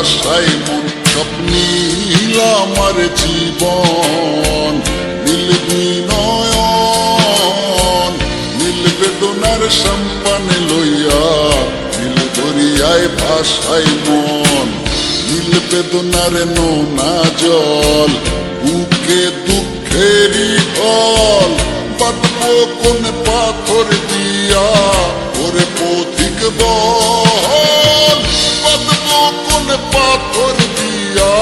ভাষায় মন। সব নীল আমার জীবন, নীল দুই নয়ন, নীল বেদনার সম্পানে লইয়া নীল দরিয়ায় ভাষায় মন। নীল বেদনার নোনা জল, বুকে দুঃখেরই ঢল, বাঁধবো কোন পাথর দিয়া ওরে পথিক বল, বাঁধবো কোন পাথর দিয়া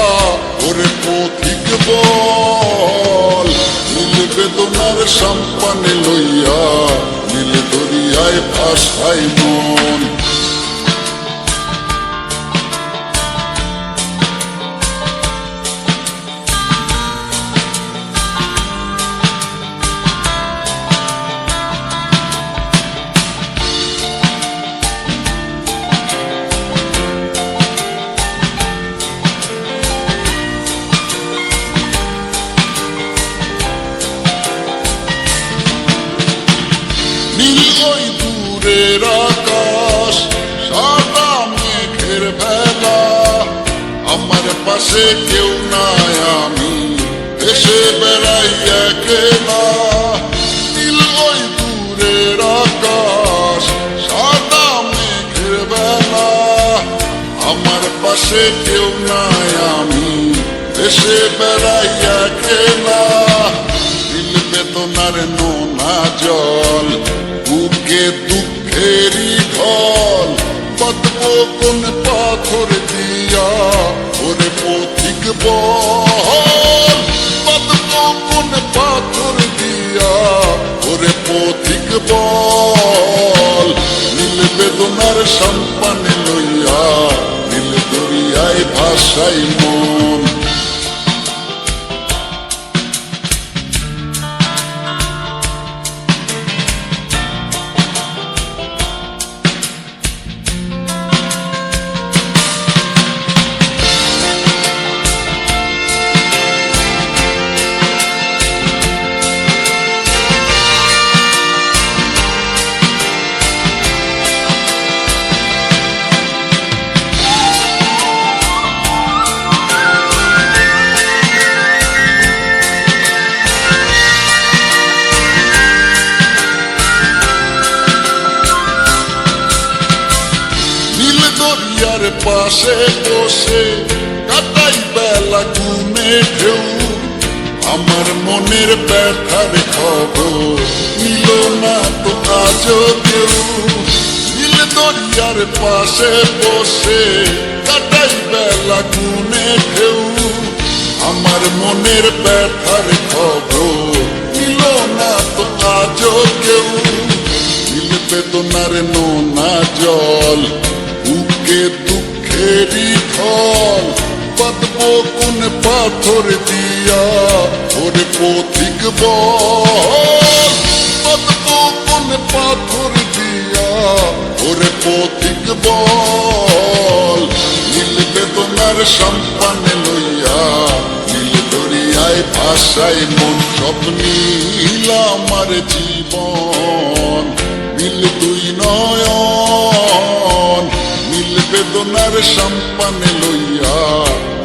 ওরে পথিক বল। নীল বেদনার সম্পানে লইয়া নীল দরিয়ায় ভাষায় মন। নীল ওই দূরের আকাশ, সাদা মেঘের ভেলা, আমার পাশে কেউ নাই আমি এসে বেড়াই একলা। নীল ওই দূরের আকাশ, সাদা মেঘের ভেলা, আমার পাশে কেউ নাই আমি এসে বেড়াই একলা। নীল বেদনার নোনা জল, বুকে দুঃখেরই ঢল, বাঁধবো কোন পাথর দিয়া ওরে পথিক বল, বাঁধবো কোন পাথর দিয়া ওরে পথিক বল। নীল বেদনার সম্পানে লইয়া নীল দরিয়ায় ভাষায় মন। দরিয়ার পাশে বসে কাটাই বেলা ঘুমে ঢেউ, আমার মনের ব্যথার খবর নিল না তো আজও কেউ। নীল দরিয়ার পাশে বসে কাটাই বেলা ঘুমে ঢেউ, আমার মনের ব্যথার খবর নিল না তো আজও কেউ। নীল বেদনার নোনা জল, বুকে দুঃখেরই ঢল, বাঁধবো কোন পাথর দিয়া ওরে পথিক বল, বাঁধবো কোন পাথর দিয়া ওরে পথিক বল। নীল বেদনার সম্পানে লইয়া নীল দরিয়ায় ভাষায় মন। সব নীল আমার জীবন, নীল দুই নয়ন, নীল বেদনার সম্পানে লইয়া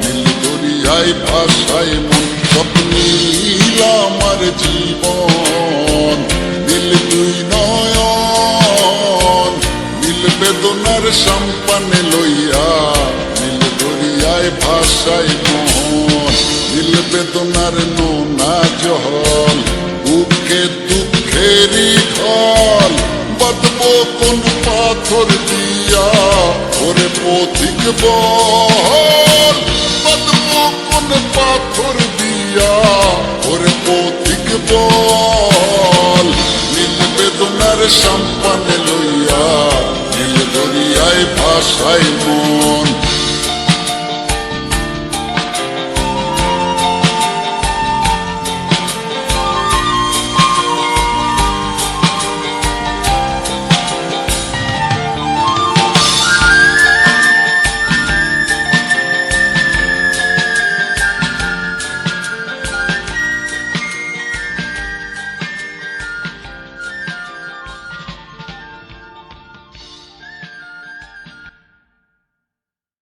নীল দরিয়ায় ভাষায় মন। সব নীল আমার জীবন, নীল দুই নয়ন, নীল বেদনার সম্পানে লইয়া নীল দরিয়ায় ভাষায় মন। নীল বেদনার নোনা জল, বুকে দুঃখেরই ঢল, বাঁধবো কোন পাথর দিয়া ওরে পথিক বল, বাঁধবো কোন পাথর দিয়া ওরে পথিক বল। নীল বেদনার সম্পানে লইয়া নীল দরিয়ায় ভাষায় মন।